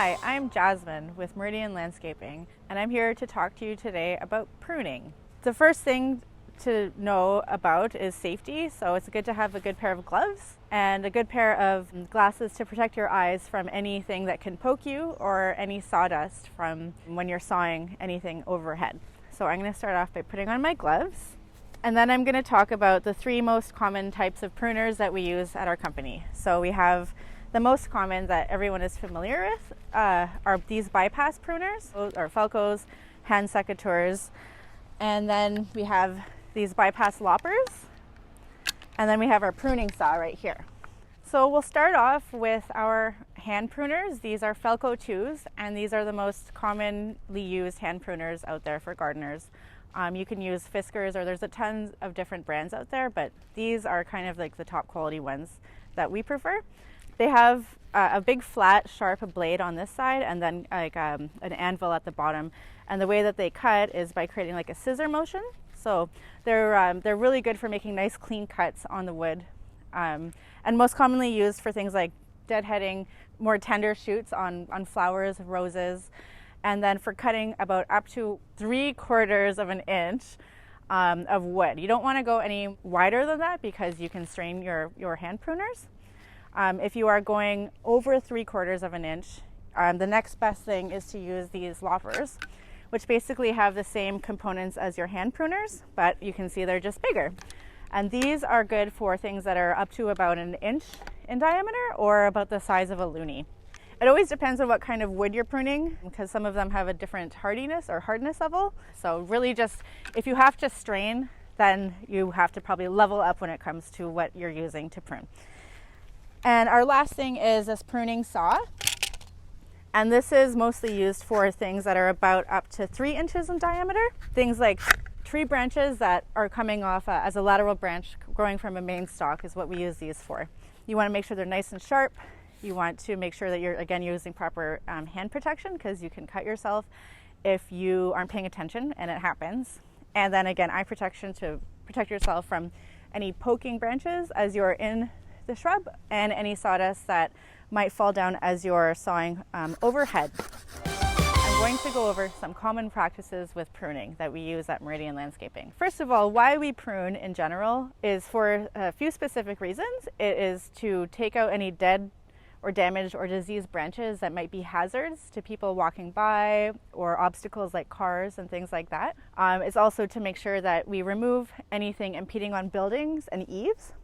Hi, I'm Jasmine with Meridian Landscaping, and I'm here to talk to you today about pruning. The first thing to know about is safety, so it's good to have a good pair of gloves and a good pair of glasses to protect your eyes from anything that can poke you or any sawdust from when you're sawing anything overhead. So I'm going to start off by putting on my gloves, and then I'm going to talk about the three most common types of pruners that we use at our company. So we have the most common that everyone is familiar with are these bypass pruners, or falcos, hand secateurs, and then we have these bypass loppers, and then we have our pruning saw right here. So we'll start off with our hand pruners. These are Falco 2s, and these are the most commonly used hand pruners out there for gardeners. You can use Fiskars, or there's a ton of different brands out there, but these are kind of like the top quality ones that we prefer. They have a big flat sharp blade on this side, and then like an anvil at the bottom, and the way that they cut is by creating like a scissor motion. So they're really good for making nice clean cuts on the wood, and most commonly used for things like deadheading more tender shoots on flowers, roses, and then for cutting about up to 3/4 of an inch of wood. You don't want to go any wider than that because you can strain your hand pruners. If you are going over 3/4 of an inch, the next best thing is to use these loppers, which basically have the same components as your hand pruners, but you can see they're just bigger. And these are good for things that are up to about an inch in diameter or about the size of a loonie. It always depends on what kind of wood you're pruning, because some of them have a different hardiness or hardness level. So really just, if you have to strain, then you have to probably level up when it comes to what you're using to prune. And our last thing is this pruning saw. And this is mostly used for things that are about up to 3 inches in diameter. Things like tree branches that are coming off as a lateral branch growing from a main stalk is what we use these for. You want to make sure they're nice and sharp. You want to make sure that you're, again, using proper hand protection, because you can cut yourself if you aren't paying attention, and it happens. And then again, eye protection to protect yourself from any poking branches as you're in the shrub, and any sawdust that might fall down as you're sawing overhead. I'm going to go over some common practices with pruning that we use at Meridian Landscaping. First of all, why we prune in general is for a few specific reasons. It is to take out any dead or damaged or diseased branches that might be hazards to people walking by, or obstacles like cars and things like that. It's also to make sure that we remove anything impeding on buildings and eaves.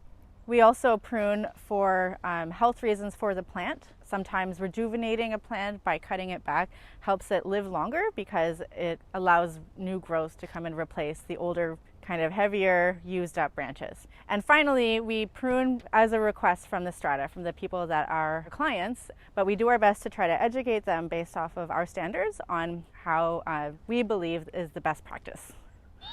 We also prune for health reasons for the plant. Sometimes rejuvenating a plant by cutting it back helps it live longer, because it allows new growth to come and replace the older, kind of heavier, used up branches. And finally, we prune as a request from the strata, from the people that are clients, but we do our best to try to educate them based off of our standards on how we believe is the best practice.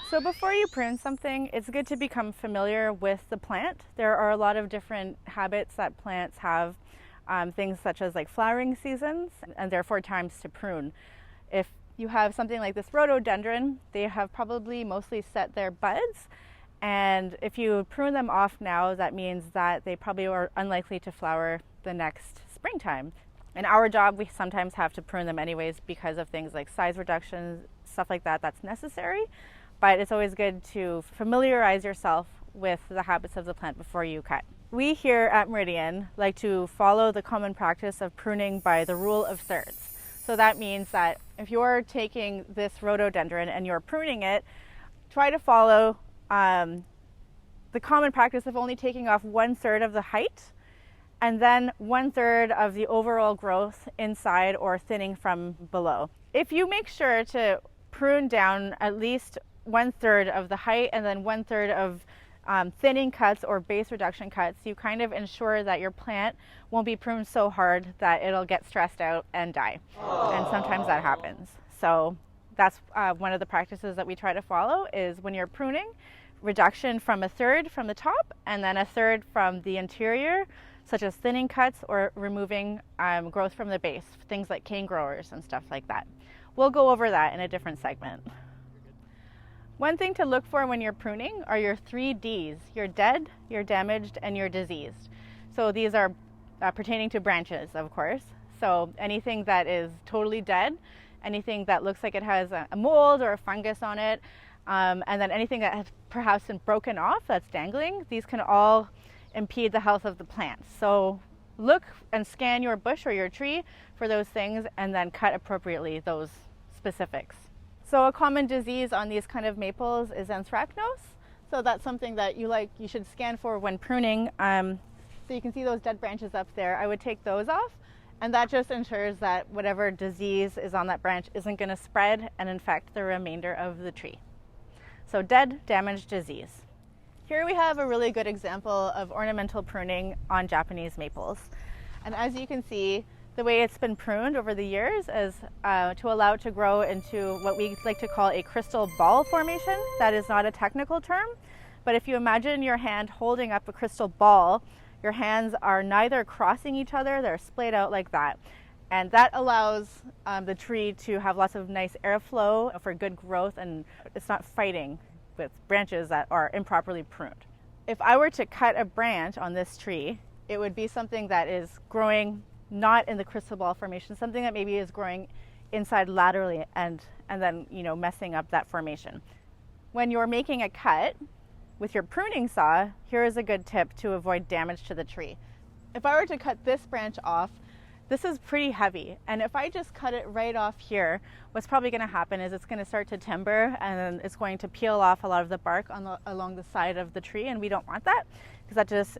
So before you prune something, it's good to become familiar with the plant. There are a lot of different habits that plants have, things such as like flowering seasons, and therefore times to prune. If you have something like this rhododendron, they have probably mostly set their buds, and if you prune them off now, that means that they probably are unlikely to flower the next springtime. In our job, we sometimes have to prune them anyways because of things like size reductions, stuff like that that's necessary. But it's always good to familiarize yourself with the habits of the plant before you cut. We here at Meridian like to follow the common practice of pruning by the rule of thirds. So that means that if you're taking this rhododendron and you're pruning it, try to follow the common practice of only taking off 1/3 of the height, and then 1/3 of the overall growth inside or thinning from below. If you make sure to prune down at least 1/3 of the height and then 1/3 of thinning cuts or base reduction cuts, you kind of ensure that your plant won't be pruned so hard that it'll get stressed out and die. Aww. And sometimes that happens. So that's one of the practices that we try to follow, is when you're pruning, reduction from 1/3 from the top and then 1/3 from the interior, such as thinning cuts or removing growth from the base, things like cane growers and stuff like that. We'll go over that in a different segment. One thing to look for when you're pruning are your 3 Ds: you're dead, you're damaged, and you're diseased. So these are pertaining to branches, of course. So anything that is totally dead, anything that looks like it has a mold or a fungus on it, and then anything that has perhaps been broken off that's dangling, these can all impede the health of the plant. So look and scan your bush or your tree for those things and then cut appropriately those specifics. So a common disease on these kind of maples is anthracnose. So that's something that you should scan for when pruning. So you can see those dead branches up there. I would take those off, and that just ensures that whatever disease is on that branch isn't going to spread and infect the remainder of the tree. So dead, damaged, disease. Here we have a really good example of ornamental pruning on Japanese maples. And as you can see, the way it's been pruned over the years is to allow it to grow into what we like to call a crystal ball formation. That is not a technical term, but if you imagine your hand holding up a crystal ball, your hands are neither crossing each other, they're splayed out like that. And that allows the tree to have lots of nice airflow for good growth, and it's not fighting with branches that are improperly pruned. If I were to cut a branch on this tree, it would be something that is growing not in the crystal ball formation, something that maybe is growing inside laterally and then messing up that formation. When you're making a cut with your pruning saw, here is a good tip to avoid damage to the tree. If I were to cut this branch off, this is pretty heavy, and if I just cut it right off here, what's probably going to happen is it's going to start to timber, and then it's going to peel off a lot of the bark along the side of the tree, and we don't want that because that just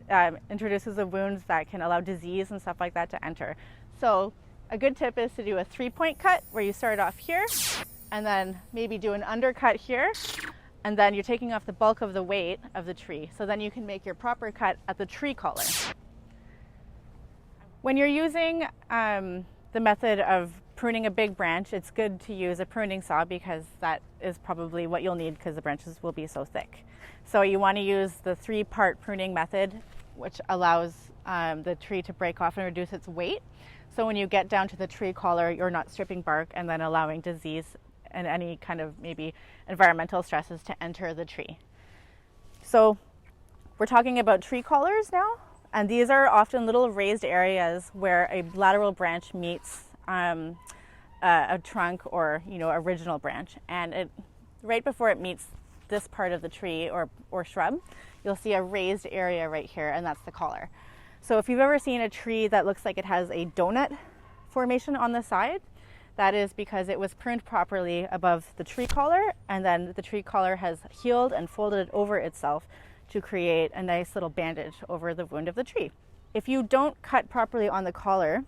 introduces the wounds that can allow disease and stuff like that to enter. So a good tip is to do a 3-point cut where you start off here and then maybe do an undercut here, and then you're taking off the bulk of the weight of the tree. So then you can make your proper cut at the tree collar. When you're using the method of pruning a big branch, it's good to use a pruning saw because that is probably what you'll need because the branches will be so thick. So you want to use the 3-part pruning method, which allows the tree to break off and reduce its weight. So when you get down to the tree collar, you're not stripping bark and then allowing disease and any kind of maybe environmental stresses to enter the tree. So we're talking about tree collars now, and these are often little raised areas where a lateral branch meets a trunk or original branch, and right before it meets this part of the tree or shrub, you'll see a raised area right here, and that's the collar. So if you've ever seen a tree that looks like it has a donut formation on the side, that is because it was pruned properly above the tree collar, and then the tree collar has healed and folded over itself to create a nice little bandage over the wound of the tree. If you don't cut properly on the collar,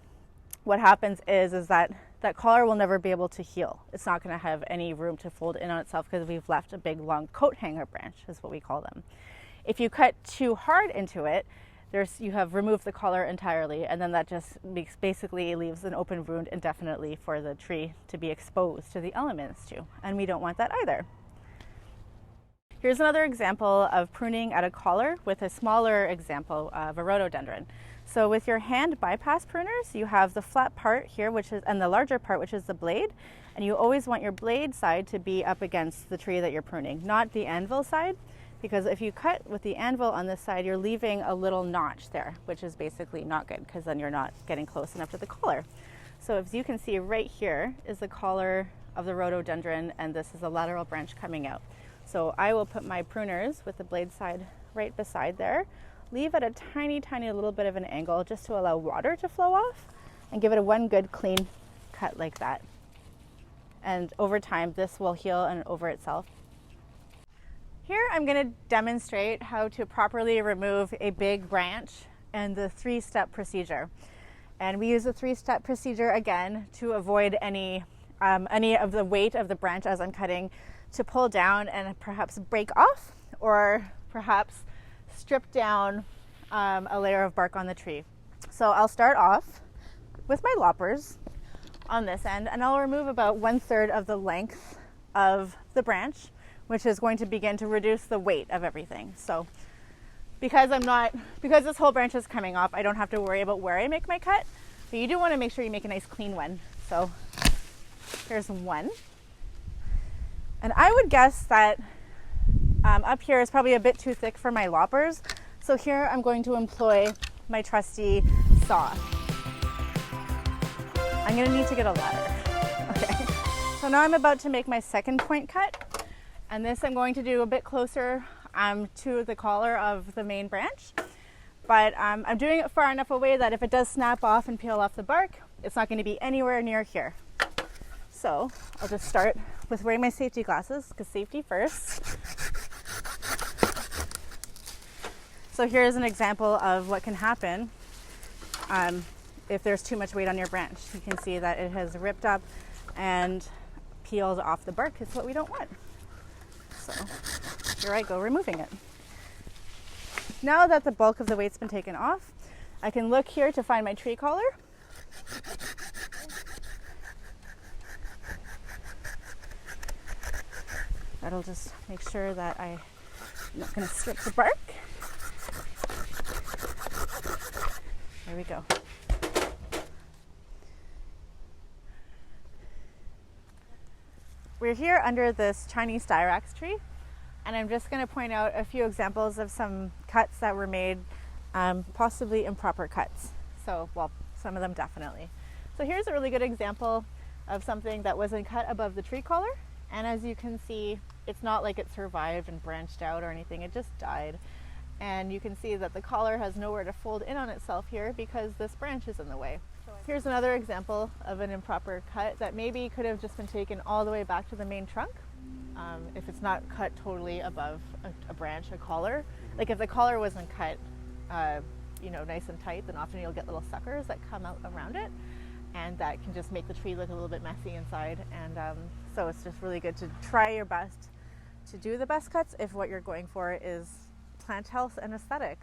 what happens is that collar will never be able to heal. It's not going to have any room to fold in on itself because we've left a big long coat hanger branch, is what we call them. If you cut too hard into it, you have removed the collar entirely, and then that just basically leaves an open wound indefinitely for the tree to be exposed to the elements to, and we don't want that either. Here's another example of pruning at a collar with a smaller example of a rhododendron. So with your hand bypass pruners, you have the flat part here, and the larger part, which is the blade, and you always want your blade side to be up against the tree that you're pruning, not the anvil side. Because if you cut with the anvil on this side, you're leaving a little notch there, which is basically not good because then you're not getting close enough to the collar. So as you can see right here is the collar of the rhododendron, and this is a lateral branch coming out. So I will put my pruners with the blade side right beside there, leave at a tiny, tiny little bit of an angle just to allow water to flow off, and give it one good clean cut like that. And over time, this will heal and over itself. Here I'm going to demonstrate how to properly remove a big branch and the 3-step procedure. And we use the 3-step procedure again to avoid any of the weight of the branch as I'm cutting to pull down and perhaps break off, or perhaps strip down a layer of bark on the tree. So I'll start off with my loppers on this end, and I'll remove about 1/3 of the length of the branch, which is going to begin to reduce the weight of everything. So because this whole branch is coming off, I don't have to worry about where I make my cut, but you do want to make sure you make a nice clean one. So here's one. And I would guess that up here is probably a bit too thick for my loppers. So here I'm going to employ my trusty saw. I'm gonna need to get a ladder. Okay, so now I'm about to make my second point cut, and this I'm going to do a bit closer to the collar of the main branch, but I'm doing it far enough away that if it does snap off and peel off the bark, it's not going to be anywhere near here. So I'll just start with wearing my safety glasses, because safety first. So here's an example of what can happen if there's too much weight on your branch. You can see that it has ripped up and peeled off the bark. It's what we don't want. So here I go removing it. Now that the bulk of the weight's been taken off, I can look here to find my tree collar. That'll just make sure that I'm not going to strip the bark. There we go. We're here under this Chinese styrax tree, and I'm just going to point out a few examples of some cuts that were made, possibly improper cuts. So, well, some of them definitely. So here's a really good example of something that wasn't cut above the tree collar, and as you can see, it's not like it survived and branched out or anything, it just died. And you can see that the collar has nowhere to fold in on itself here because this branch is in the way. Here's another example of an improper cut that maybe could have just been taken all the way back to the main trunk. If it's not cut totally above a branch, a collar. Like if the collar wasn't cut nice and tight, then often you'll get little suckers that come out around it, and that can just make the tree look a little bit messy inside. And so it's just really good to try your best to do the best cuts if what you're going for is plant health and aesthetic,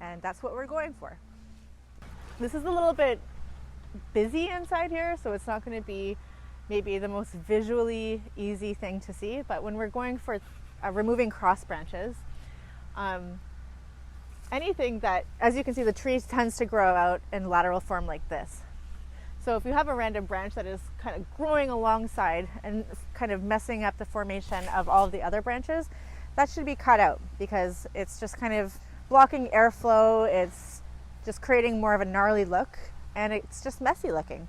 and that's what we're going for. This is a little bit busy inside here, so it's not going to be maybe the most visually easy thing to see, but when we're going for removing cross branches, anything that, as you can see, the tree tends to grow out in lateral form like this. So if you have a random branch that is kind of growing alongside and kind of messing up the formation of all of the other branches, that should be cut out because it's just kind of blocking airflow, it's just creating more of a gnarly look, and it's just messy looking.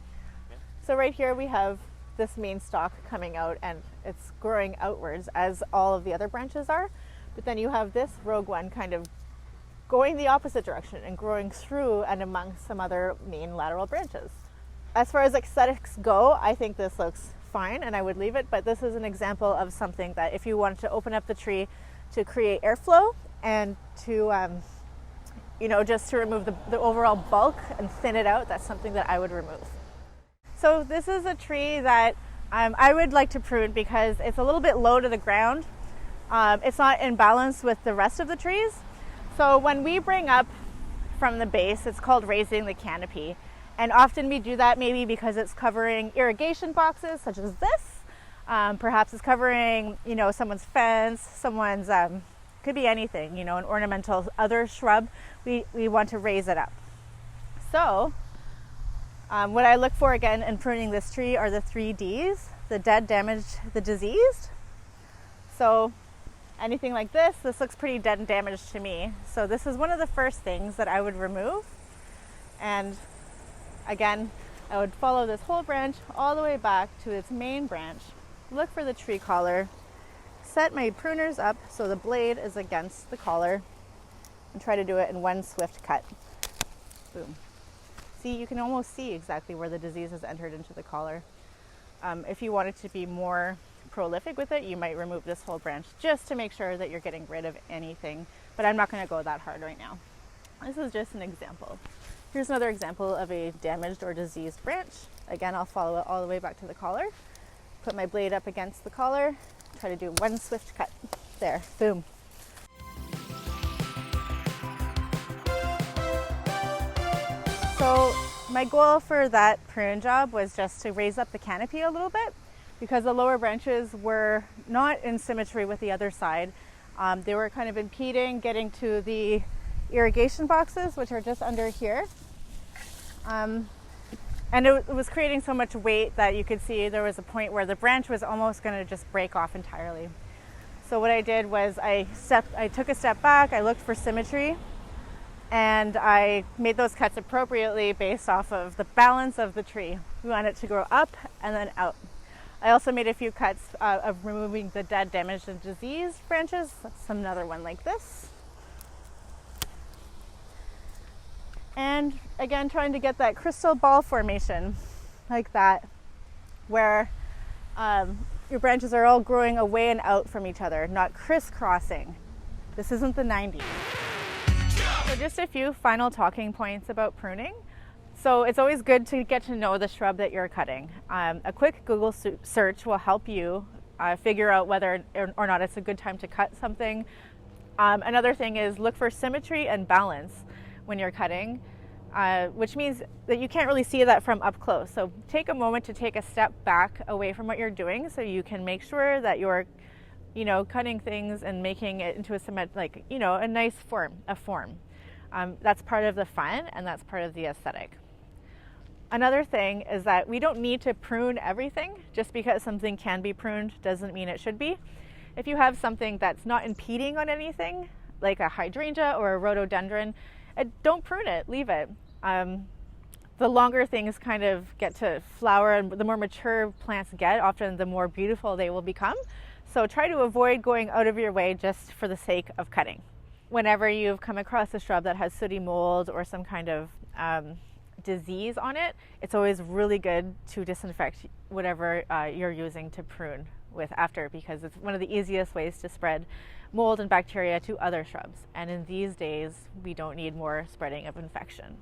So right here we have this main stalk coming out, and it's growing outwards as all of the other branches are, but then you have this rogue one kind of going the opposite direction and growing through and among some other main lateral branches. As far as aesthetics go, I think this looks fine and I would leave it, but this is an example of something that if you wanted to open up the tree to create airflow and to just to remove the overall bulk and thin it out, that's something that I would remove. So this is a tree that I would like to prune because it's a little bit low to the ground. It's not in balance with the rest of the trees. So when we bring up from the base, it's called raising the canopy. And often we do that maybe because it's covering irrigation boxes such as this. Perhaps it's covering, someone's fence, someone's, could be anything, an ornamental other shrub. We want to raise it up. So what I look for again in pruning this tree are the 3 Ds: the dead, damaged, the diseased. So anything like this looks pretty dead and damaged to me. So this is one of the first things that I would remove. And again, I would follow this whole branch all the way back to its main branch, look for the tree collar, set my pruners up so the blade is against the collar, and try to do it in one swift cut. Boom. See, you can almost see exactly where the disease has entered into the collar. If you wanted to be more prolific with it, you might remove this whole branch just to make sure that you're getting rid of anything, but I'm not going to go that hard right now. This is just an example. Here's another example of a damaged or diseased branch. Again, I'll follow it all the way back to the collar, put my blade up against the collar, try to do one swift cut. There, boom. So my goal for that prune job was just to raise up the canopy a little bit because the lower branches were not in symmetry with the other side. They were kind of impeding getting to the irrigation boxes, which are just under here. And it was creating so much weight that you could see there was a point where the branch was almost going to just break off entirely. So what I did was I took a step back, I looked for symmetry, and I made those cuts appropriately based off of the balance of the tree. We want it to grow up and then out. I also made a few cuts of removing the dead, damaged, and diseased branches. That's another one like this. And again, trying to get that crystal ball formation like that, where your branches are all growing away and out from each other, not crisscrossing. This isn't the 90s. So just a few final talking points about pruning. So it's always good to get to know the shrub that you're cutting. A quick Google search will help you figure out whether or not it's a good time to cut something. Another thing is look for symmetry and balance when you're cutting, which means that you can't really see that from up close. So take a moment to take a step back away from what you're doing so you can make sure that you're, cutting things and making it into a nice form, that's part of the fun and that's part of the aesthetic. Another thing is that we don't need to prune everything. Just because something can be pruned doesn't mean it should be. If you have something that's not impeding on anything, like a hydrangea or a rhododendron, don't prune it, leave it. The longer things kind of get to flower and the more mature plants get, often the more beautiful they will become. So try to avoid going out of your way just for the sake of cutting. Whenever you've come across a shrub that has sooty mold or some kind of disease on it, it's always really good to disinfect whatever you're using to prune with after, because it's one of the easiest ways to spread mold and bacteria to other shrubs. And in these days, we don't need more spreading of infection.